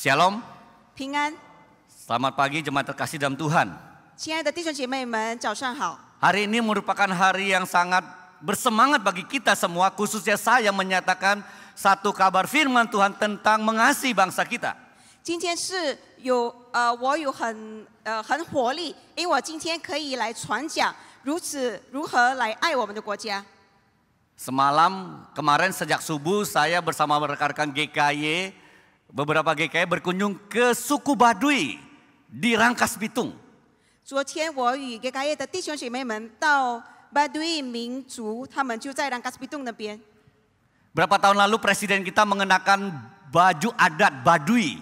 Shalom. 平安， Selamat pagi jemaat terkasih dalam Tuhan. 亲爱的弟兄姐妹们，早上好。 Hari ini merupakan hari yang sangat bersemangat bagi kita semua, khususnya saya menyatakan satu kabar firman Tuhan tentang mengasihi bangsa kita. 今天是我有很活力，因为我今天可以来传讲如何来爱我们的国家。 Kemarin sejak subuh saya bersama rekan-rekan GKY, beberapa GKY berkunjung ke suku Baduy di Rangkas Bitung. 昨天我与给卡耶的弟兄姐妹们到巴都伊民族，他们就在兰卡斯比洞那边。 Berapa tahun lalu presiden kita mengenakan baju adat Baduy.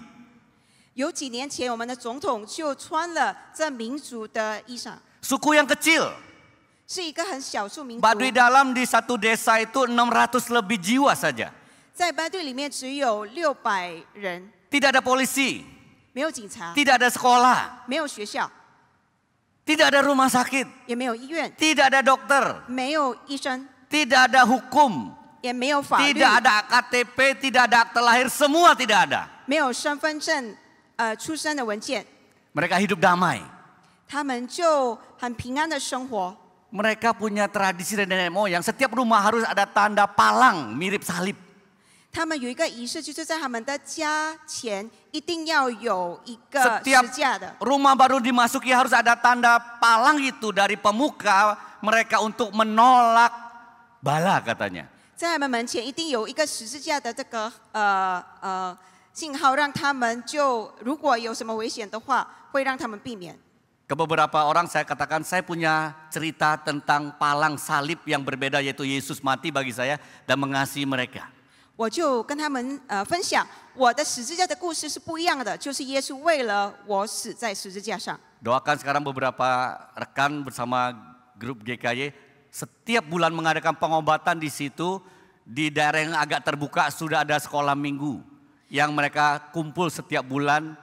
有几年前，我们的总统就穿了这民族的衣裳， Suku yang kecil. 是一个很少数民族。 Baduy dalam di satu desa itu 600 lebih jiwa saja. 在巴都里面只有600人， Tidak ada polisi, 没有警察， tidak ada sekolah, 没有学校， tidak ada rumah sakit, 也没有医院， tidak ada dokter, 没有医生， tidak ada hukum, 也没有法律， tidak ada KTP, tidak ada akte lahir, semua tidak ada. 没有身份证出生的文件， Mereka hidup damai. 他们就很平安的生活。 Mereka punya tradisi dan nenek moyang, setiap rumah harus ada tanda palang mirip salib. 他们有一个仪式，就是在他们的家前一定要有一个 Setiap 石架的。 rumah baru dimasuki harus ada tanda palang itu dari pemuka mereka untuk menolak bala katanya. 在他们门前一定有一个十字架的这个信号，让他们就如果有什么危险的话，会让他们避免。 Ke beberapa orang saya katakan saya punya cerita tentang palang salib yang berbeda, yaitu Yesus mati bagi saya dan mengasihi mereka. 我就跟他们分享我的十字架的故事是不一样的，就是耶稣为了我死在十字架上。 Doakan sekarang beberapa rekan bersama grup GKY setiap bulan mengadakan pengobatan di situ. Di daerah yang agak terbuka sudah ada sekolah minggu yang mereka kumpul setiap bulan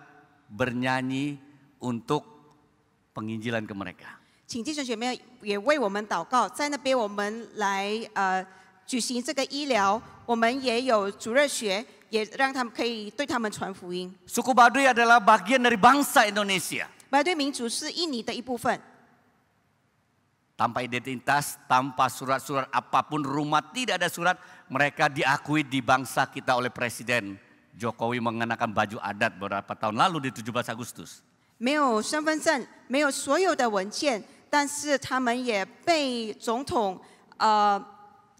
bernyanyi untuk penginjilan ke mereka. 请弟兄姐妹也为我们祷告，在那边我们来举行这个医疗，我们也有主日学，也让他们可以对他们传福音。 Suku Baduy adalah bagian dari bangsa Indonesia. 巴堆民族是印尼的一部分， Tanpa identitas, tanpa surat-surat apapun, rumah tidak ada surat, mereka diakui di bangsa kita oleh Presiden Jokowi mengenakan baju adat beberapa tahun lalu di 17 Agustus. 没有身份证，没有所有的文件，但是他们也被总统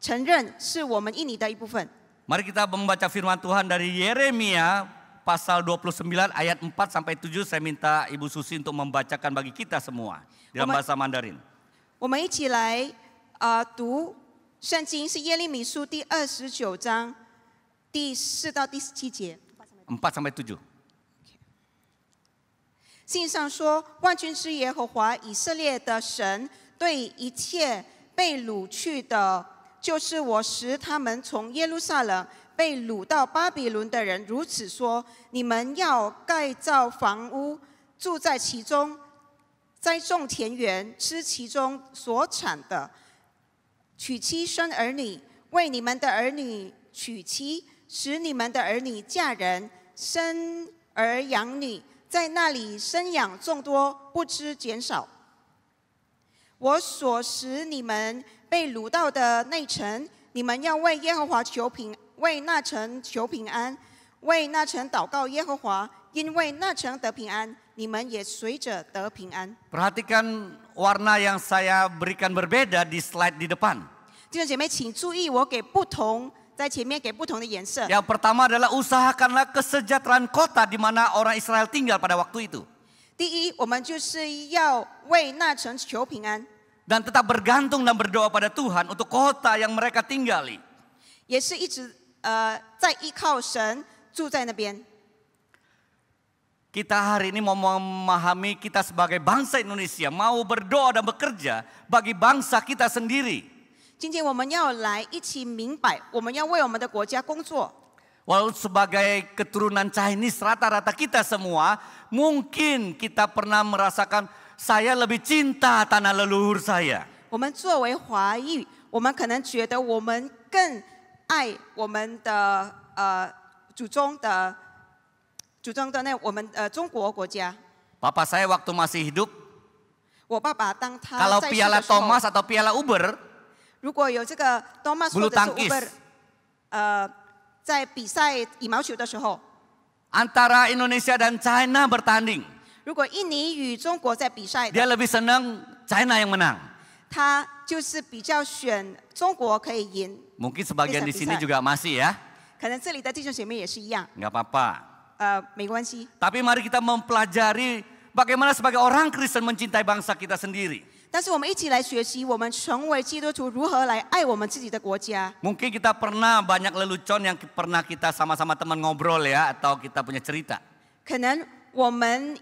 承认是我们印尼的一部分。 Mari kita membaca firman Tuhan dari Yeremia pasal 29 ayat 4 sampai 7. Saya minta Ibu Susi untuk membacakan bagi kita semua dalam bahasa Mandarin. 我们一起来读圣经，是耶利米书第29章第4到第7节。 4 sampai 7. 信上说，万军之耶和华以色列的神对一切被掳去的，就是我使他们从耶路撒冷被掳到巴比伦的人如此说：你们要盖造房屋，住在其中，栽种田园，吃其中所产的，娶妻生儿女，为你们的儿女娶妻，使你们的儿女嫁人，生儿养女。 在那里生养众多，不知减少。我所使你们被掳到的那城，你们要为耶和华求平，为那城求平安，为那城祷告耶和华，因为那城得平安，你们也随着得平安。 Perhatikan warna yang saya berikan berbeda di slide di depan. 弟兄姐妹，请注意，我给不同。 在前面给不同的颜色。 Yang pertama adalah usahakanlah kesejahteraan kota di mana orang Israel tinggal pada waktu itu. 第一，我们就是要为那城求平安， Dan tetap bergantung dan berdoa pada Tuhan untuk kota yang mereka tinggali. 也是一直在依靠神住在那边。 Kita hari ini mau memahami kita sebagai bangsa Indonesia mau berdoa dan bekerja bagi bangsa kita sendiri. 今天我们要来一起明白，我们要为我们的国家工作。 Walau sebagai keturunan Chinese rata-rata kita semua, mungkin kita pernah merasakan saya lebih cinta tanah leluhur saya. 我们作为华裔，我们可能觉得我们更爱我们的祖宗主张的我们中国国家。 Papa saya waktu masih hidup, 我爸爸当他 kalau 在世 Piala 的时候， Thomas atau Piala Uber, 如果有这个 Thomas 或 bulu 者是 tangkis, Uber，在比赛羽毛球的时候， antara Indonesia dan China bertanding, 如果印尼与中国在比赛 dia 的， lebih senang China yang menang. 他就是比较选中国可以赢。 Mungkin sebagian di sini juga masih ya, 可能这里的弟兄姐妹也是一样， nggak apa-apa. 没关系。 Tapi mari kita mempelajari bagaimana sebagai orang Kristen mencintai bangsa kita sendiri. 但是我们一起来学习，我们成为基督徒如何来爱我们自己的国家。 Mungkin kita pernah banyak lelucon yang pernah kita sama-sama teman ngobrol ya, atau kita punya cerita. 可能我们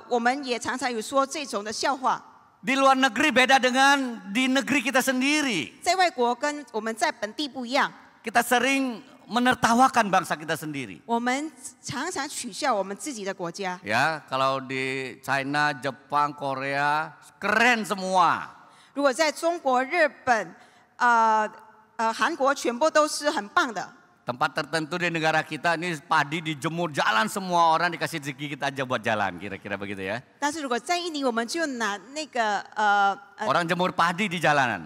我们也常常有说这种的笑话， Di luar negeri beda dengan di negeri kita sendiri. 在外国跟我们在本地不一样。 Kita sering menertawakan bangsa kita sendiri. 我们常常取笑我们自己的国家。 Ya, kalau di China, Jepang, Korea, keren semua. 如果在中国、日本、韩国，全部都是很棒的。 Tempat tertentu di negara kita ini padi dijemur, jalan semua orang dikasih sedikit aja buat jalan, kira-kira begitu ya. 但是如果在印尼，我们就拿那个Orang jemur padi di jalanan.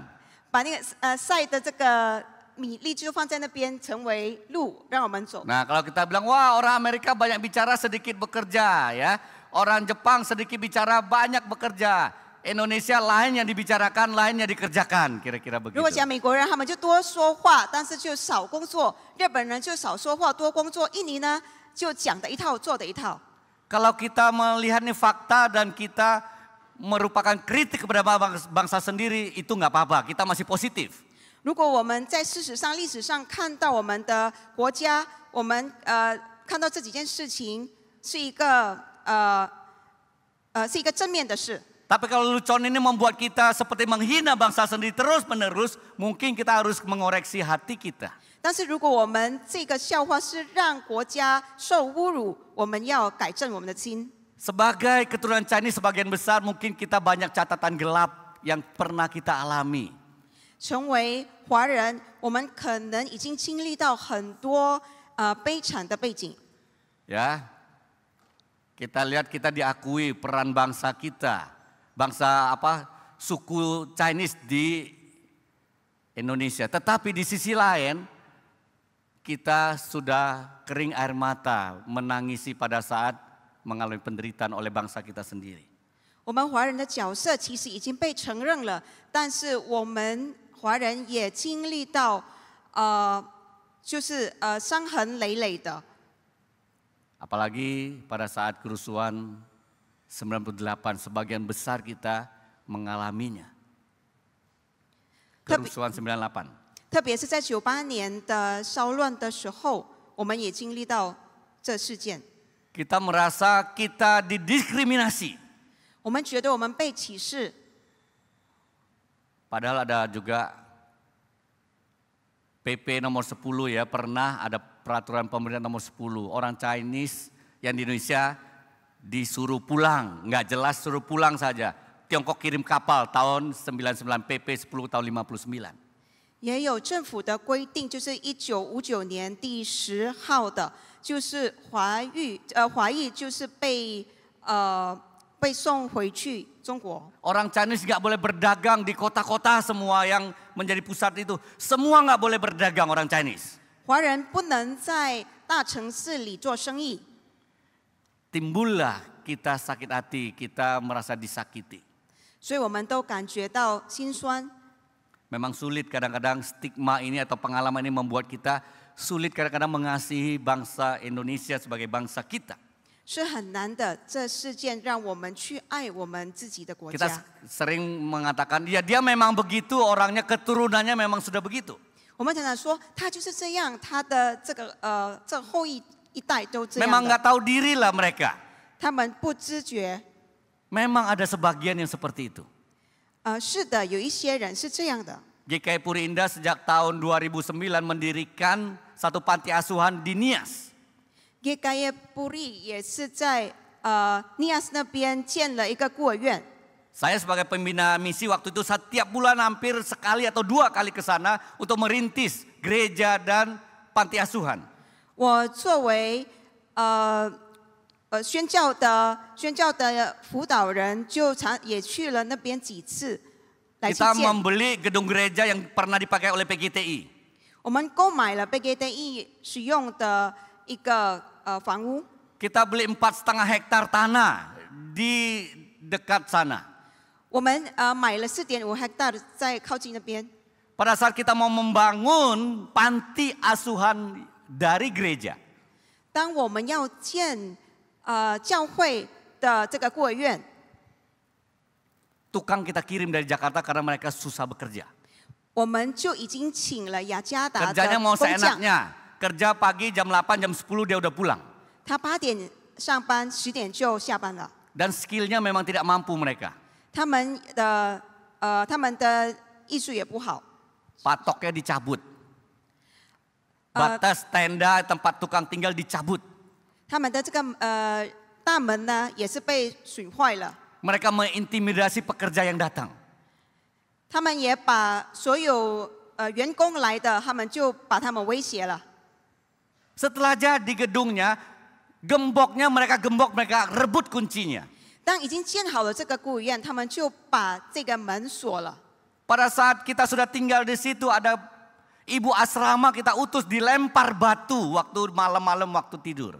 把那个晒的这个米粒就放在那边，成为路让我们走。 Nah, kalau kita bilang, wah orang Amerika banyak bicara sedikit bekerja ya. Orang Jepang sedikit bicara banyak bekerja. Indonesia lain yang dibicarakan, lain yang dikerjakan, kira-kira 如果 begitu. 讲美国人，他们就多说话，但是就少工作；日本人就少说话，多工作；印尼呢，就讲的一套，做的一套。 Kalau kita melihat nih fakta dan kita merupakan kritik kepada bangsa sendiri, itu nggak apa-apa, kita masih positif. 如果我们在事实上、历史上看到我们的国家，我们看到这几件事情是一个正面的事。 Tapi kalau lelucon ini membuat kita seperti menghina bangsa sendiri terus-menerus, mungkin kita harus mengoreksi hati kita. 但是如果我们这个笑话是让国家受侮辱，我们要改正我们的心。 Sebagai keturunan Chinese sebagian besar mungkin kita banyak catatan gelap yang pernah kita alami. 成为华人，我们可能已经经历到很多悲惨的背景。 Ya, kita lihat kita diakui peran bangsa kita, bangsa suku Chinese di Indonesia. Tetapi di sisi lain kita sudah kering air mata menangisi pada saat mengalami penderitaan oleh bangsa kita sendiri. 我们华人的角色其实已经被承认了，但是我们华人也经历到就是伤痕累累的。 Apalagi pada saat kerusuhan 98, sebagian besar kita mengalaminya. Kerusuhan 98. 特别是在98年的骚乱的时候，我们也经历到这事件。 Kita merasa kita didiskriminasi. 我们觉得我们被歧视， Padahal ada juga PP nomor 10 ya, pernah ada peraturan pemerintah nomor 10. Orang Chinese yang di Indonesia disuruh pulang, nggak jelas suruh pulang saja. Tiongkok kirim kapal tahun 99, PP 10 tahun 59. 也有政府的规定，就是1959年第10号的，就是华裔就是被送回去中国。 Orang Chinese nggak boleh berdagang di kota-kota semua yang menjadi pusat itu. Semua nggak boleh berdagang orang Chinese. 华人不能在大城市里做生意， Timbullah kita sakit hati, kita merasa disakiti. 所以我们都感觉到心酸。 Memang sulit kadang-kadang stigma ini atau pengalaman ini membuat kita sulit kadang-kadang mengasihi bangsa Indonesia sebagai bangsa kita. 是很难的，这事件让我们去爱我们自己的国 Kita 家。 sering mengatakan, ya dia memang begitu, orangnya keturunannya memang sudah begitu. 我们常常说他就是这样，他的这后裔一代都这样 Memang 的 nggak tahu diri lah mereka. 他们不知觉。 Memang ada sebagian yang seperti itu. 是的，有一些人是这样的。 GKI Puri Indah sejak tahun 2009 mendirikan satu panti asuhan di Nias. GKI Puri 也是在Nias 那边建了一个孤儿院。 Saya sebagai pembina misi waktu itu setiap bulan hampir sekali atau 2 kali ke sana untuk merintis gereja dan panti asuhan. 我作为宣教的辅导人就也去了那边几次来去 Kita 见。 membeli gedung gereja yang pernah dipakai oleh PGTI. 我们购买了 BGTI 使用的一个房屋。 Kita beli 4,5 hektar tanah di dekat sana. 我们买了4.5 hektar 在靠近那边。 Pada saat kita mau membangun panti asuhan dari gereja, 当我们要建教会的这个孤儿院， tukang kita kirim dari Jakarta karena mereka susah bekerja. 我们就已经请了雅加达的 Kerjanya mau 工匠， seenaknya. Kerja pagi jam 8, jam 10 dia udah pulang. 他8点上班，10点就下班了。 Dan skillnya memang tidak mampu mereka. 他们的艺术也不好， Patoknya dicabut. Batas tenda tempat tukang tinggal dicabut. 他们的这个大门呢也是被损坏了。 Mereka mengintimidasi pekerja yang datang. 他们也把所有员工来的，他们就把他们威胁了。 Setelah jadi gedungnya, mereka gembok, mereka rebut kuncinya. 当已经建好了这个孤儿院，他们就把这个门锁了。 Pada saat kita sudah tinggal di situ, ada ibu asrama kita utus dilempar batu waktu malam-malam waktu tidur.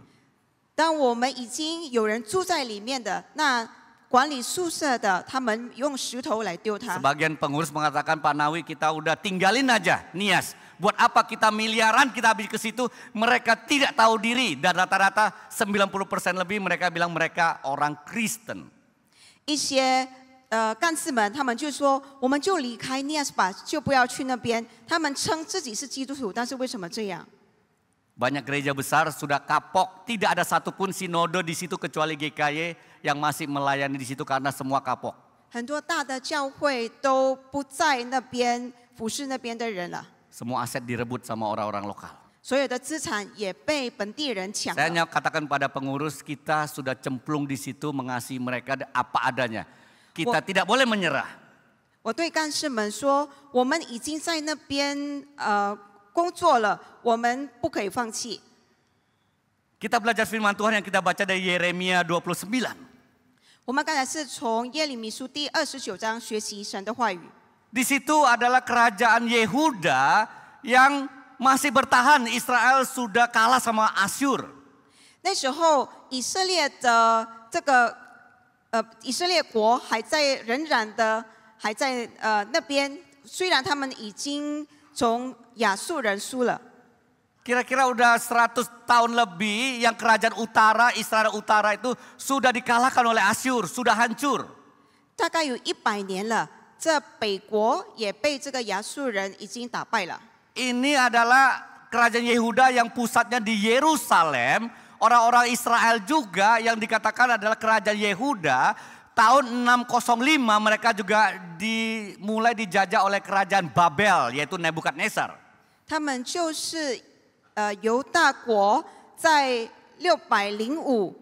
当我们已经有人住在里面的，那管理宿舍的，他们用石头来丢他。 Sebagian pengurus mengatakan, Pak Nawi kita udah tinggalin aja Nias. Buat apa kita miliaran kita habis ke situ, mereka tidak tahu diri. Dan rata-rata 90% lebih mereka bilang mereka orang Kristen. 一些干事们，他们就说，我们就离开 Nias 吧，就不要去那边。他们称自己是基督徒，但是为什么这样？ Banyak gereja besar sudah kapok, tidak ada satupun sinode di situ kecuali GKY yang masih melayani di situ karena semua kapok. 很多大的教会都不在那边服侍那边的人了， Semua aset direbut sama orang-orang lokal. 所有的资产也被本地人抢 Saya 了。 hanya katakan pada pengurus, kita sudah cemplung di situ mengasihi mereka apa adanya. Kita tidak boleh menyerah. 我对干事们说，我们已经在那边工作了，我们不可以放弃。 Kita belajar firman Tuhan yang kita baca dari Yeremia 29. 我们刚才是从耶利米书第29章学习神的话语。 Di situ adalah kerajaan Yehuda yang masih bertahan. Israel sudah kalah sama Asyur. 那时候以色列的这个以色列国仍然的还在那边，虽然他们已经从亚述人输了。 Kira-kira udah 100 tahun lebih yang kerajaan utara, Israel utara itu sudah dikalahkan oleh Asyur, sudah hancur. 大概有100年了，这北国也被这个亚述人已经打败了。 Ini adalah kerajaan Yehuda yang pusatnya di Yerusalem. Orang-orang Israel juga yang dikatakan adalah kerajaan Yehuda. Tahun 605 mereka juga mulai dijajah oleh kerajaan Babel, yaitu Nebukadnezar. 他们就是犹大国在605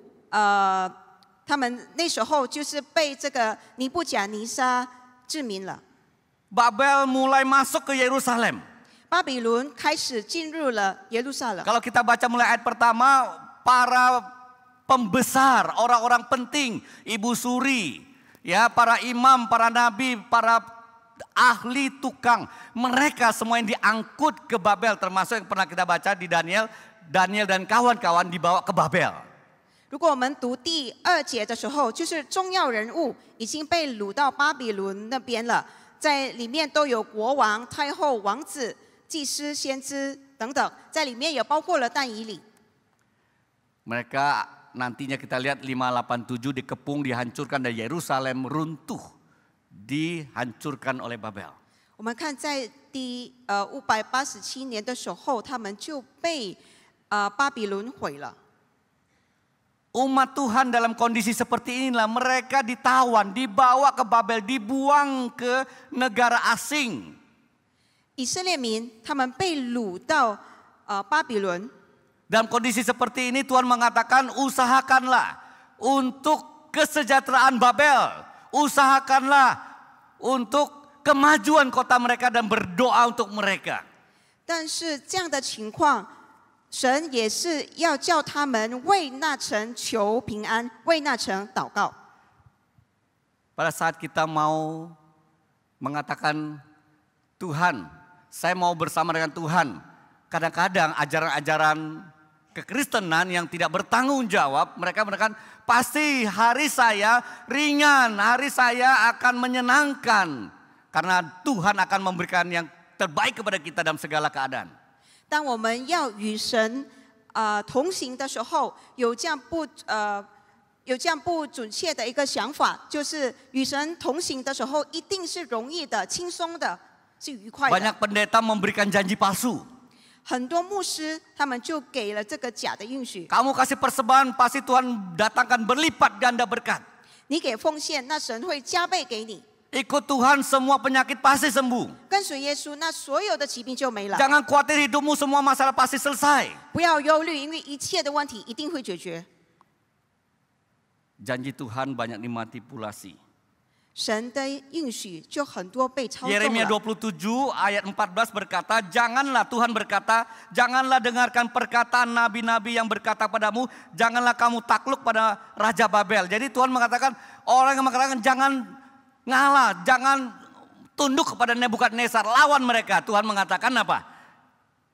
他们那时候就是被这个尼布甲尼撒治民了。 Babel mulai masuk ke Yerusalem. 巴比伦开始进入了耶路撒冷。 Kalau kita baca mulai ayat pertama, para pembesar, orang-orang penting, Ibu Suri, ya, para imam, para nabi, para ahli tukang, mereka semua yang diangkut ke Babel, termasuk yang pernah kita baca di Daniel dan kawan-kawan dibawa ke Babel. 如果我们读第2节的时候，就是重要人物已经被掳到巴比伦那边了，在里面都有国王、太后、王子、祭司、先知等等，在里面也包括了但以理。 Mereka nantinya kita lihat 587 dikepung, dihancurkan dan Yerusalem runtuh, dihancurkan oleh Babel. 我们看在第587年的时候，他们就被巴比伦毁了。 Umat Tuhan dalam kondisi seperti inilah mereka ditawan, dibawa ke Babel, dibuang ke negara asing. 以色列民他们被掳到巴比伦。 Dalam kondisi seperti ini Tuhan mengatakan usahakanlah untuk kesejahteraan Babel. Usahakanlah untuk kemajuan kota mereka dan berdoa untuk mereka. 但是这样的情况，神也是要叫他们为那城求平安，为那城祷告。 Pada saat kita mau mengatakan Tuhan, saya mau bersama dengan Tuhan. Kadang-kadang ajaran-ajaran kekristenan yang tidak bertanggung jawab, mereka mengatakan pasti hari saya ringan, hari saya akan menyenangkan. Karena Tuhan akan memberikan yang terbaik kepada kita dalam segala keadaan. 当我们要与神同行的时候，有这样不准确的一个想法，就是与神同行的时候一定是容易的、轻松的，是愉快的。 Banyak pendeta memberikan janji palsu. 很多牧师他们就给了这个假的应许。 Kamu kasih persembahan, pasti Tuhan datangkan berlipat ganda berkat. 你给奉献，那神会加倍给你。 Ikut Tuhan, semua penyakit pasti sembuh. 跟随耶稣，那所有的疾病就没了。 Jangan khawatir hidupmu, semua masalah pasti selesai. 不要忧虑，因为一切的问题一定会解决。 Janji Tuhan banyak dimanipulasi. 神的应许就很多被操纵 Yeremia 了。 27 ayat 14 berkata, janganlah, Tuhan berkata, janganlah dengarkan perkataan nabi-nabi yang berkata padamu, janganlah kamu takluk pada Raja Babel. Jadi Tuhan mengatakan, orang yang mengatakan jangan ngalah, jangan tunduk kepada Nebukadnezar, lawan mereka. Tuhan mengatakan apa?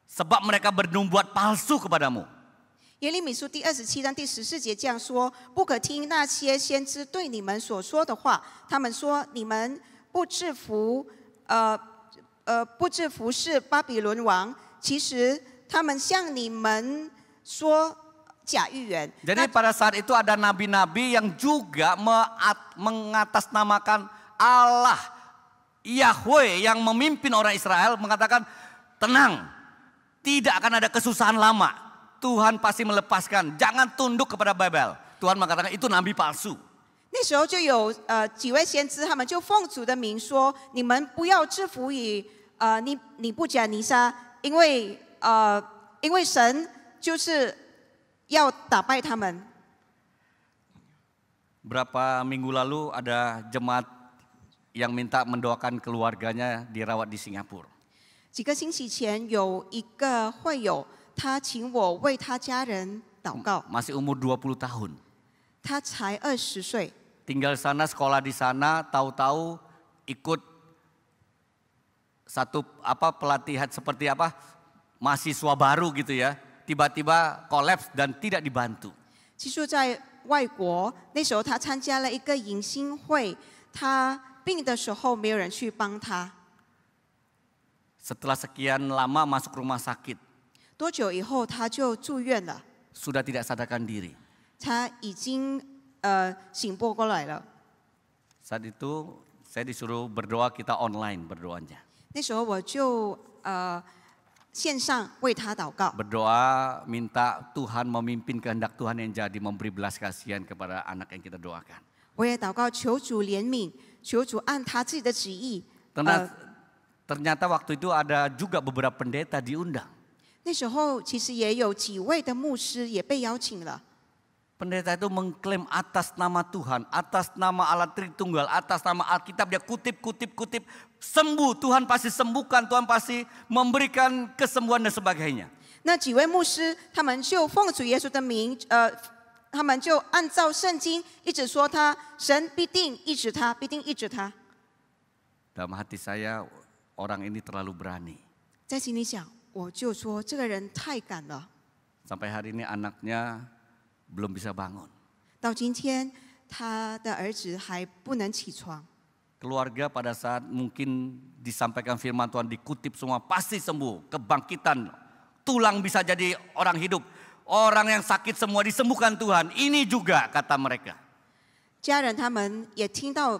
Sebab mereka bernubuat palsu kepadamu. 耶利米书第27章第14节这样说：不可听那些先知对你们所说的话，他们说你们不制服是巴比伦王，其实他们向你们说假预言。 Jadi pada saat itu ada nabi-nabi yang juga mengatasnamakan Allah Yahweh yang memimpin orang Israel, mengatakan tenang, tidak akan ada kesusahan lama. Tuhan pasti melepaskan, jangan tunduk kepada Babel. Tuhan mengatakan itu nabi palsu. 那时候就有几位先知，他们就奉主的名说：你们不要制服于尼布甲尼撒，因为神就是要打败他们。 Berapa minggu lalu ada jemaat yang minta mendoakan keluarganya dirawat di Singapura. 几个星期前有一个会友，他请我为他家人祷告。 Masih umur 20 tahun. 他才20岁， Tinggal di sana, sekolah di sana, tahu-tahu ikut satu pelatihan seperti mahasiswa baru gitu ya. Tiba-tiba kolaps dan tidak dibantu. 寄宿在外国。那时候他参加了一个迎新会，他病的时候没有人去帮他。 Setelah sekian lama masuk rumah sakit, 多久以后他就住院了？ sudah tidak sadarkan diri. 他已经醒不过来了。 Saat itu saya disuruh berdoa, kita online berdoanya. 那时候我就线上为他祷告， Berdoa minta Tuhan memimpin kehendak Tuhan yang jadi, memberi belas kasihan kepada anak yang kita doakan. 我也祷告求主怜悯，求主按他自己的旨意。 Ternyata waktu itu ada juga beberapa pendeta diundang. 那时候其实也有几位的牧师也被邀请了。 Pendeta itu mengklaim atas nama Tuhan, atas nama Allah Tritunggal, atas nama Alkitab, dia kutip, sembuh, Tuhan pasti sembuhkan, Tuhan pasti memberikan kesembuhan dan sebagainya. 那几位牧师，他们就奉主耶稣的名，他们就按照圣经一直说他，神必定医治他，必定医治他。 Dalam hati saya, orang ini terlalu berani. 在心里想，我就说这个人太敢了。 Sampai hari ini anaknya belum bisa bangun. 到今天，他的儿子还不能起床。 Keluarga pada saat mungkin disampaikan firman Tuhan, dikutip semua, pasti sembuh. Kebangkitan, tulang bisa jadi orang hidup. Orang yang sakit semua disembuhkan Tuhan. Ini juga kata mereka. 家人他们也听到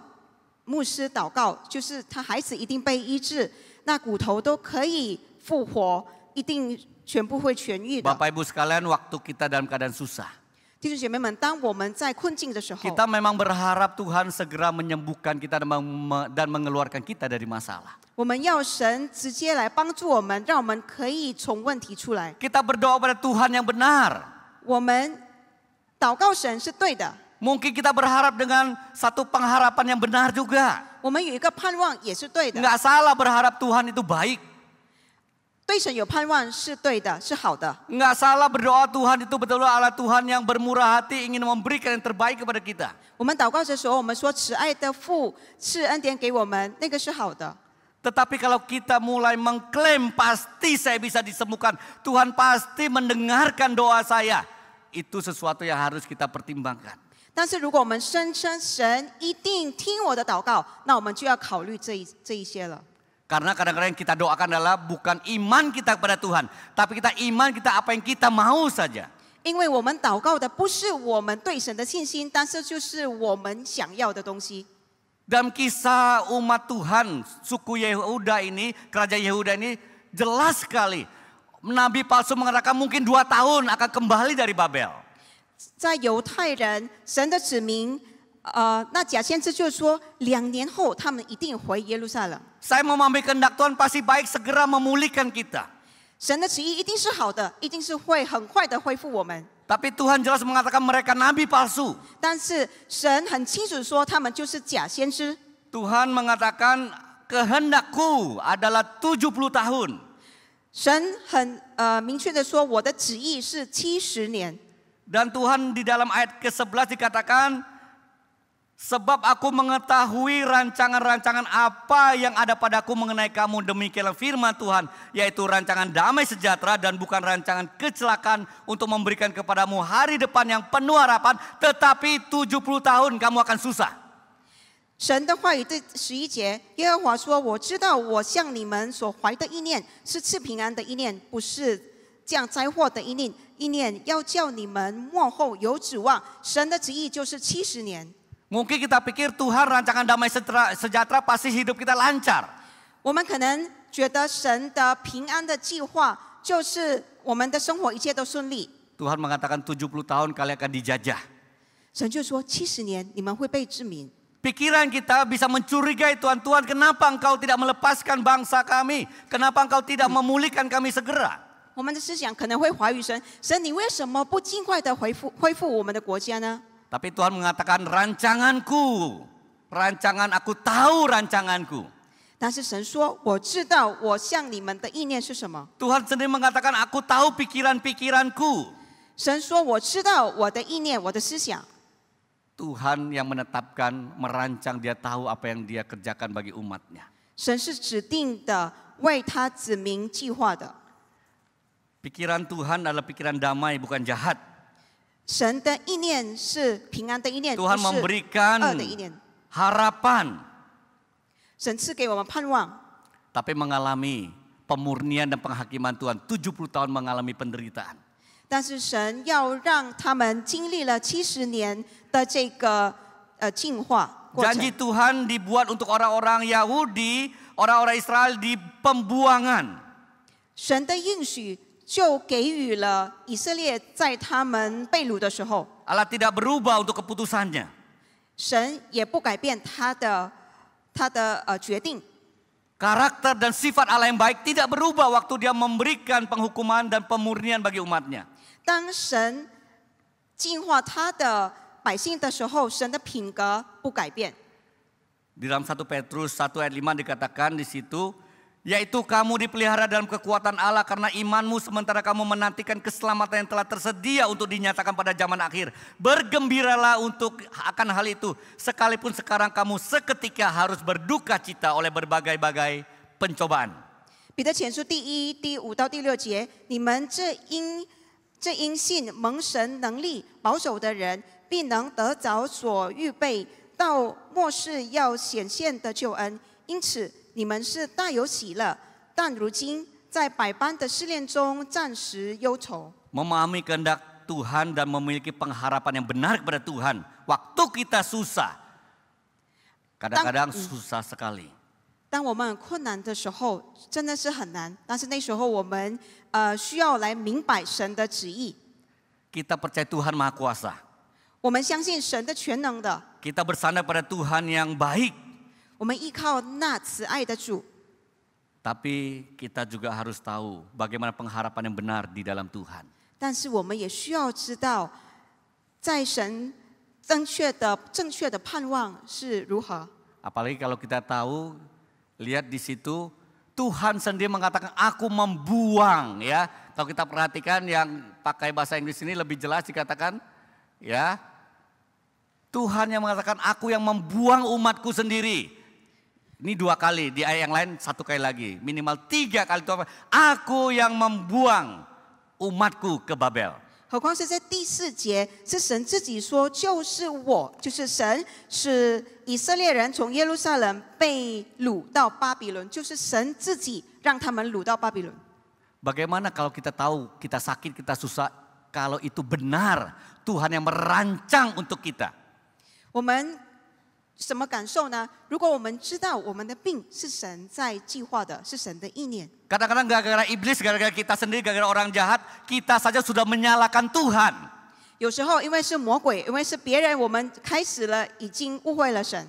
牧师祷告，就是他孩子一定被医治，那骨头都可以复活，一定全部会痊愈的。 Bapak Ibu sekalian, waktu kita dalam keadaan susah, 弟兄姐妹们，当我们在困境的时候， kita memang berharap Tuhan segera menyembuhkan kita dan mengeluarkan kita dari masalah. 我们要神直接来帮助我们，让我们可以从问题出来。 Kita berdoa pada Tuhan yang benar. 我们祷告神是对的， Mungkin kita berharap dengan satu pengharapan yang benar juga. 我们有一个盼望也是对的。 Nggak salah berharap Tuhan itu baik. 对神有盼望是对的，是好的。 Nggak salah berdoa Tuhan itu betul-betul Allah Tuhan yang bermurah hati ingin memberikan yang terbaik kepada kita. 我们祷告的时候，我们说慈爱的父赐恩典给我们，那个是好的。 Tetapi kalau kita mulai mengklaim pasti saya bisa disembuhkan, Tuhan pasti mendengarkan doa saya, itu sesuatu yang harus kita pertimbangkan. 但是如果我们声称神一定听我的祷告，那我们就要考虑这一些了。 Karena kadang-kadang yang kita doakan adalah bukan iman kita kepada Tuhan, tapi kita iman kita apa yang kita mau saja. 因为我们祷告的不是我们对神的信心，但是就是我们想要的东西。 Dalam kisah umat Tuhan, suku Yehuda ini, kerajaan Yehuda ini jelas sekali. Nabi palsu mengatakan mungkin 2 tahun akan kembali dari Babel. 在犹太人，神的子民，那假先知就说，2年后他们一定回耶路撒冷。 Saya memahami kehendak Tuhan pasti baik segera memulihkan kita. 神的旨意一定是好的，一定是会很快的恢复我们。 Tapi Tuhan jelas mengatakan mereka nabi palsu. 但是神很清楚说，他们就是假先知。 Tuhan mengatakan kehendakku adalah 70 tahun. 神很明确的说，我的旨意是70年。 Dan Tuhan di dalam ayat ke-11 dikatakan, sebab aku mengetahui rancangan-rancangan apa yang ada padaku mengenai kamu, demikianlah firman Tuhan, yaitu rancangan damai sejahtera dan bukan rancangan kecelakaan untuk memberikan kepadamu hari depan yang penuh harapan, tetapi 70 tahun kamu akan susah. 神的话语第11节，耶和华说：“我知道我向你们所怀的意念是赐平安的意念，不是降灾祸的意念。意念要叫你们末后有指望。神的旨意就是70年。” Mungkin kita pikir Tuhan rancangan damai sejahtera pasti hidup kita lancar. 我们可能觉得神的平安的计划就是我们的生活一切都顺利。 Tuhan mengatakan 70 tahun kalian akan dijajah. 神就说70年你们会被治民。 Pikiran kita bisa mencurigai Tuhan, Tuhan kenapa engkau tidak melepaskan bangsa kami? Kenapa engkau tidak memulihkan kami segera? 我们的思想可能会怀疑神，神你为什么不尽快的恢复我们的国家呢？ Tapi Tuhan mengatakan rancanganku, rancangan aku tahu rancanganku. 但是神说，我知道我向你们的意念是什么。 Tuhan sendiri mengatakan aku tahu pikiran-pikiranku. 神说，我知道我的意念，我的思想。 Tuhan yang menetapkan, merancang, dia tahu apa yang dia kerjakan bagi umatnya. 神是指定的为他子民计划的。 Pikiran Tuhan adalah pikiran damai bukan jahat. 神的意念是平安的意念，不 Tuhan 是 memberikan 恶的意念。 harapan. 神赐给我们盼望， Tapi mengalami pemurnian dan penghakiman Tuhan. 70 tahun mengalami penderitaan. 但是神要让他们经历了70年的这个进化过程。 Janji Tuhan dibuat untuk orang-orang Yahudi, orang-orang Israel di pembuangan. 神的应许就给予了以色列在他们被掳的时候， Allah tidak berubah untuk keputusannya. 神也不改变他的决定。 Karakter dan sifat Allah yang baik tidak berubah waktu dia memberikan penghukuman dan pemurnian bagi umatnya. 当神净化他的百姓的时候，神的品格不改变。 Di dalam 1 Petrus 1 ayat 5 dikatakan di situ, yaitu kamu dipelihara dalam kekuatan Allah karena imanmu sementara kamu menantikan keselamatan yang telah tersedia untuk dinyatakan pada zaman akhir. Bergembiralah akan hal itu, sekalipun sekarang kamu seketika harus berduka cita oleh berbagai-bagai pencobaan. 彼得前书第1、第5到第6节，你们这因信蒙神能力保守的人，必能得着所预备到末世要显现的救恩。因此，你们是大有喜乐，但如今在百般的试炼中暂时忧愁。 Memahami kehendak Tuhan dan memiliki pengharapan yang benar kepada Tuhan. Waktu kita susah, kadang-kadang susah sekali. 当我们很困难的时候，真的是很难。但是那时候我们需要来明白神的旨意。 Kita percaya Tuhan Maha Kuasa. 我们相信神的全能的， Kita bersandar pada Tuhan yang baik. 我们依靠那慈爱的主。 Tapi kita juga harus tahu bagaimana pengharapan yang benar di dalam Tuhan. 但是我们也需要知道，在神正确的盼望是如何。 Apalagi kalau kita tahu, lihat di situ Tuhan sendiri mengatakan aku membuang ya. Kalau kita perhatikan yang pakai bahasa Inggris ini lebih jelas dikatakan ya. Tuhan yang mengatakan aku yang membuang umatku sendiri. Ini 2 kali, di ayat yang lain 1 kali lagi. Minimal 3 kali Tuhan. Aku yang membuang umatku ke Babel. 何况是在第4节，是神自己说，就是我，就是神，使以色列人从耶路撒冷被掳到巴比伦，就是神自己让他们掳到巴比伦。 Bagaimana kalau kita tahu kita sakit, kita susah, kalau itu benar Tuhan yang merancang untuk kita. 我们什么感受呢？如果我们知道我们的病是神在计划的，是神的意念。 Kadang-kadang gara-gara iblis, gara-gara kita sendiri, gara-gara orang jahat, kita saja sudah menyalahkan Tuhan. 有时候因为是魔鬼，因为是别人，我们开始了已经误会了神。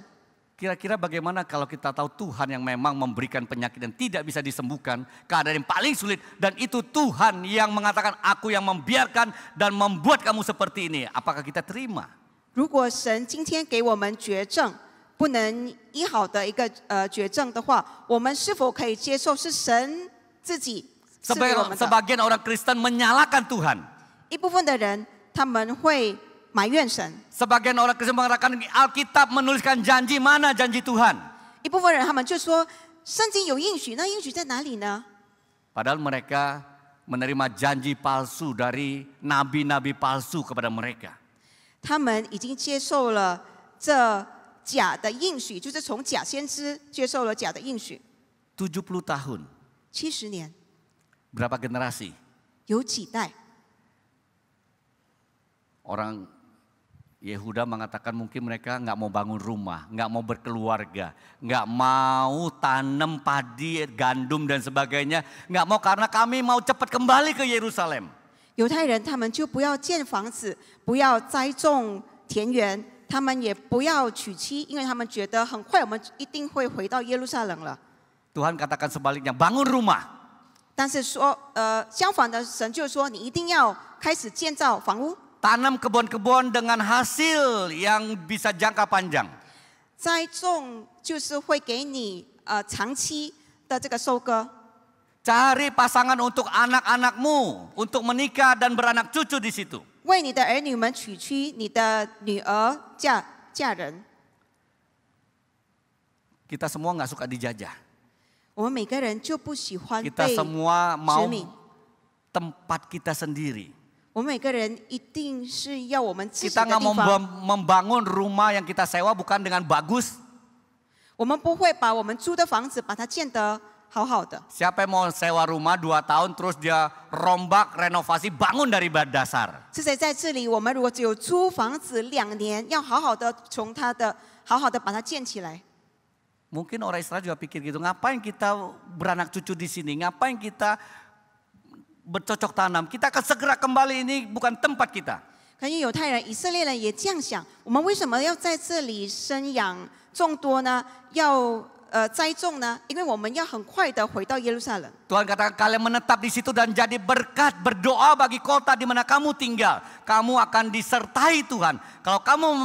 Kira-kira bagaimana kalau kita tahu Tuhan yang memang memberikan penyakit yang tidak bisa disembuhkan, keadaan yang paling sulit, dan itu Tuhan yang mengatakan aku yang membiarkan dan membuat kamu seperti ini. Apakah kita terima? 如果神今天给我们绝症，不能医好的一个绝症的话，我们是否可以接受是神自己赐给我们的？ Sebagian orang Kristen menyalahkan Tuhan. 一部分的人他们会埋怨神， Sebagian orang Kristen mengatakan Alkitab menuliskan janji, mana janji Tuhan? 一部分人他们就说圣经有应许，那应许在哪里呢？ Padahal mereka menerima janji palsu dari nabi-nabi palsu kepada mereka. 他们已经接受了这假的应许，就是从假先知接受了假的应许。 70 tahun, 70年， berapa generasi? 有几代？ Orang Yehuda mengatakan mungkin mereka nggak mau bangun rumah, nggak mau berkeluarga, nggak mau tanam padi, gandum dan sebagainya, nggak mau karena kami mau cepat kembali ke Yerusalem. 犹太人他们就不要建房子，不要栽种田园，他们也不要娶妻，因为他们觉得很快我们一定会回到耶路撒冷了。 Tuhan katakan sebaliknya, bangun rumah. 但是说，相反的，神就说你一定要开始建造房屋， Tanam kebun-kebun dengan hasil yang bisa jangka panjang. 栽种就是会给你长期的这个收割。 Cari pasangan untuk anak-anakmu, untuk menikah dan beranak cucu di situ. 为你的儿女们娶妻，你的女儿嫁人。 Kita semua nggak suka dijajah. 我们每个人就不喜欢 Kita 被 semua mau 殖民， tempat kita sendiri. 我们每个人一定是要我们自己 Kita 的 nggak 地 mau 方。 membangun rumah yang kita sewa bukan dengan bagus. 我们不会把我们租的房子把它建得好好的。 Siapa yang mau sewa rumah 2 tahun terus dia rombak, renovasi, bangun dari dasar. 是谁在这里？我们如果只有租房子2年，要好好的从它的好好的把它建起来。 Mungkin orang Israel juga pikir gitu, ngapain kita beranak cucu di sini, ngapain kita bercocok tanam, kita akan segera kembali, ini bukan tempat kita. 可能犹太人、以色列人也这样想：我们为什么要在这里生养众多呢？要栽种呢？因为我们要很快的回到耶路撒冷。 Tuhan katakan kalian menetap di situ dan jadi berkat, berdoa bagi kota di mana kamu tinggal. Kamu akan disertai Tuhan. Kalau kamu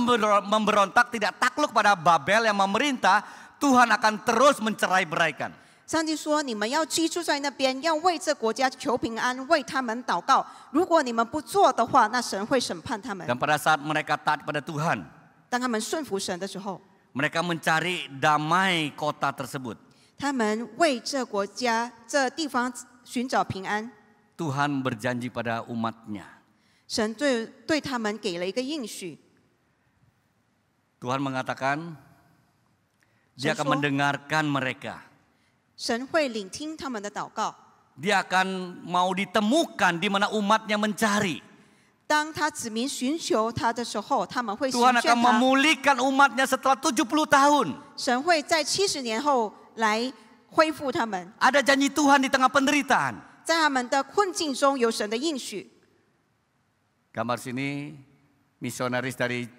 memberontak, tidak takluk pada Babel yang memerintah, Tuhan akan terus mencerai-beraikan. 上帝说：“你们要居住在那边，要为这国家求平安，为他们祷告。如果你们不做的话，那神会审判他们。 Dan pada saat mereka taat pada Tuhan, 当他们顺服神的时候， mereka mencari damai kota tersebut. 他们为这国家、这地方寻找平安。 Tuhan berjanji pada umatnya. 神对他们给了一个应许。 Tuhan mengatakan, Dia akan Sensual. mendengarkan mereka. 神会聆听他们的祷告。 Dia akan mau ditemukan di mana umatnya mencari. 当他子民寻求他的时候，他们会寻 Tuhan 见 akan 他。 memulihkan umatnya setelah 70 tahun. 神会在70年后来恢复他们。 Ada janji Tuhan di tengah penderitaan. 在他们的困境中有神的应许。 Gambar sini misionaris dari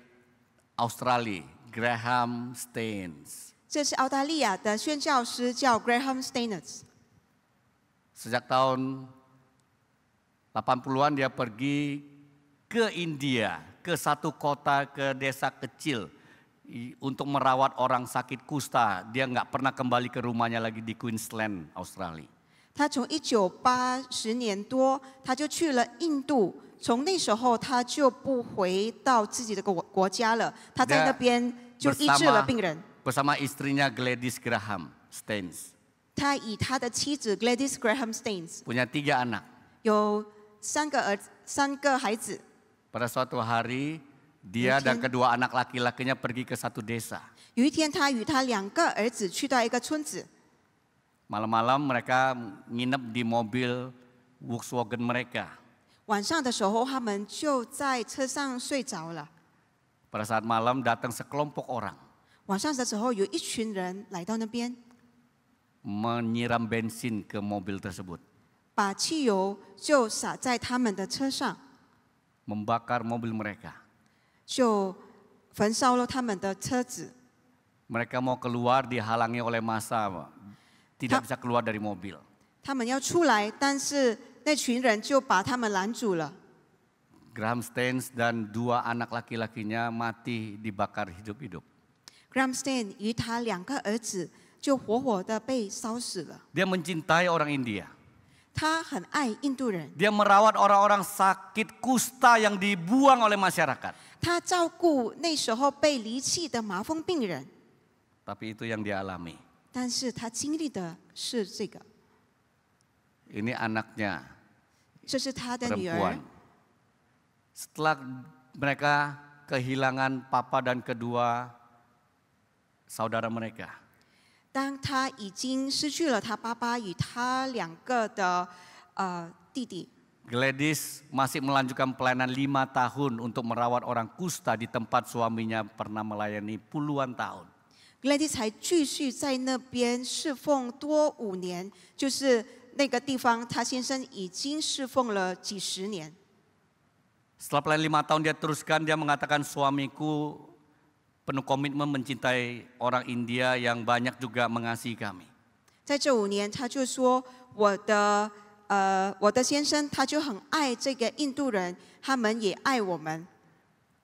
Australia, Graham Staines. 这是澳大利亚的宣教师，叫 Graham Staines。 Sejak tahun 80-an dia pergi ke India, ke satu kota, ke desa kecil untuk merawat orang sakit kusta. Dia nggak pernah kembali ke rumahnya lagi di Queensland, Australia. 他从1980年多，他就去了印度。从那时候，他就不回到自己的国家了。他在那边就医治了病人。 bersama istrinya Gladys Graham Staines. 他以他的妻子 Gladys Graham Staines punya 3 anak. 有3个孩子。 Pada suatu hari, dia dan kedua anak laki-lakinya pergi ke satu desa. 有一天，他与他2个儿子去到一个村子。 Malam-malam mereka nginep di mobil Volkswagen mereka. 晚上的时候，他们就在车上睡着了。 Pada saat malam datang sekelompok orang. 晚上的时候，有一群人来到那边， menyiram bensin ke mobil tersebut. 把汽油就洒在他们的车上， membakar mobil mereka. 就焚烧了他们的车子。 Mereka mau keluar dihalangi oleh massa, tidak bisa keluar dari mobil. 他们要出来，但是那群人就把他们拦住了。 Graham Staines dan 2 anak laki-lakinya mati dibakar hidup-hidup. Graham Staines 与他2个儿子就活活的被烧死了。 Dia mencintai orang India. 他很爱印度人， Dia merawat orang-orang sakit kusta yang dibuang oleh masyarakat. 他照顾那时候被离弃的麻风病人， Tapi itu yang dia alami. 但是他经历的是这个， Ini anaknya 这是他的女儿 perempuan.。Setelah mereka kehilangan papa dan kedua saudara mereka. 当他已经失去了他爸爸与他2个的弟弟， Gladys masih melanjutkan pelayanan 5 tahun untuk merawat orang kusta di tempat suaminya pernah melayani puluhan tahun. Gladys 还继续在那边侍奉多5年，就是那个地方，他先生已经侍奉了几十年。 Setelah pelayanan 5 tahun dia teruskan, dia mengatakan suamiku penuh komitmen mencintai orang India yang banyak juga mengasihi kami. 在这5年，他就说我的先生他就很爱这个印度人，他们也爱我们。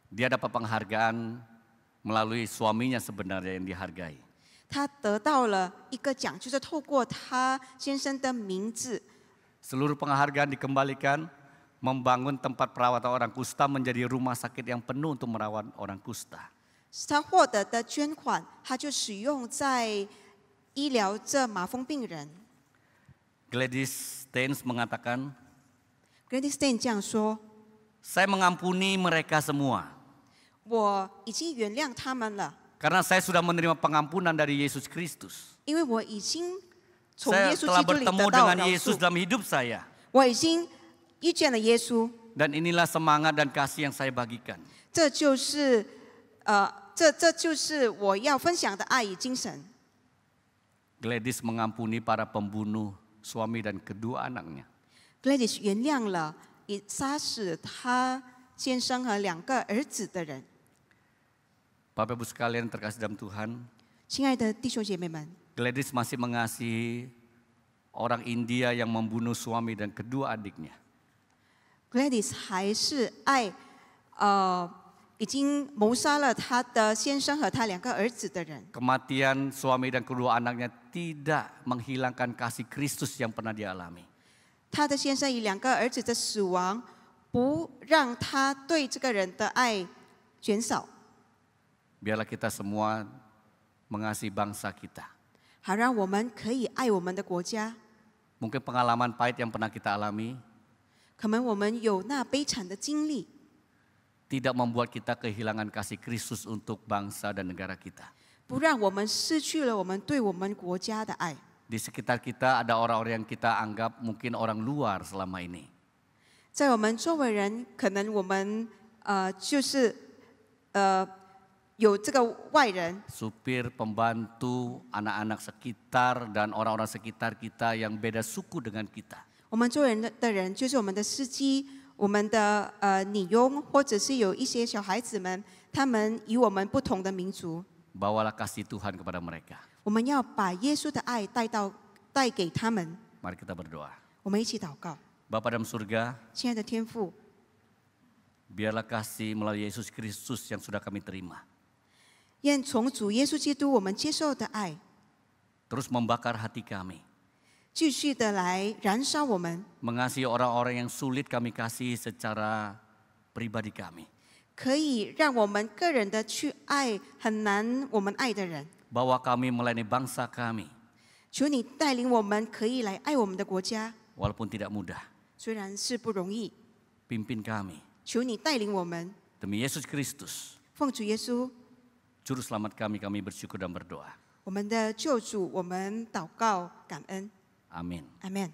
Dia dapat penghargaan melalui suaminya sebenarnya yang dihargai. 他得到了一个奖，就是透过他先生的名字， Seluruh penghargaan dikembalikan membangun tempat perawatan orang kusta menjadi rumah sakit yang penuh untuk merawat orang kusta. 他获得的捐款，他就使用在医疗这麻风病人。 Gladys Staines mengatakan, Gladys Staines 这样说 saya mengampuni mereka semua.：“ 我已经原谅他们了， Karena saya sudah menerima pengampunan dari Yesus Kristus. 因为我已经从 Saya 耶稣 telah 基督里 bertemu 得到 dengan 饶 Yesus 恕。 dalam hidup saya. 我已经遇见了耶稣， Dan inilah semangat dan kasih yang saya bagikan. 这就是这就是我要分享的爱与精神。” Gladys mengampuni para pembunuh suami dan kedua anaknya. Gladys 原谅了也杀死他先生和2个儿子的人。 Bapak Ibu sekalian terkasih dalam Tuhan, 亲爱的弟兄姐妹们， Gladys masih mengasihi orang India yang membunuh suami dan kedua adiknya. Gladys 还是爱已经谋杀了他的先生和他2个儿子的人。 Kematian suami dan kedua anaknya tidak menghilangkan kasih Kristus yang pernah dia alami. 他的先生与2个儿子的死亡，不让他对这个人的爱减少， Biarlah kita semua mengasihi bangsa kita. 好让我们可以爱我们的国家。 Mungkin pengalaman pahit yang pernah kita alami 可能我们有那悲惨的经历， tidak membuat kita kehilangan kasih Kristus untuk bangsa dan negara kita. 不让我们失去了我们对我们国家的爱。 Di sekitar kita ada orang-orang yang kita anggap mungkin orang luar selama ini. 在我们周围人，可能我们就是有这个外人， Supir, pembantu, anak-anak sekitar dan orang-orang sekitar kita yang beda suku dengan kita. 我们周围人的人就是我们的司机、我们的女佣，或者是有一些小孩子们，他们与我们不同的民族。 Bawalah kasih Tuhan kepada mereka. 我们要把耶稣的爱带给他们。 Mari kita berdoa. 我们一起祷告， Bapa dalam surga, 亲爱的天父， biarlah kasih melalui Yesus Kristus yang sudah kami terima. 愿从主耶稣基督我们接受的爱， terus membakar hati kami. 继续的来燃烧我们， Mengasihi orang-orang yang sulit kami kasih secara pribadi kami. 可以让我们个人的去爱很难我们爱的人。 Bawa kami melayani bangsa kami, 求你带领我们，可以来爱我们的国家， walaupun tidak mudah. 虽然是不容易。 Pimpin kami. 求你带领我们， Demi Yesus Kristus, 奉主耶稣， Juru Selamat kami, kami bersyukur dan berdoa. 我们的救主，我们祷告感恩， Amin. 阿门。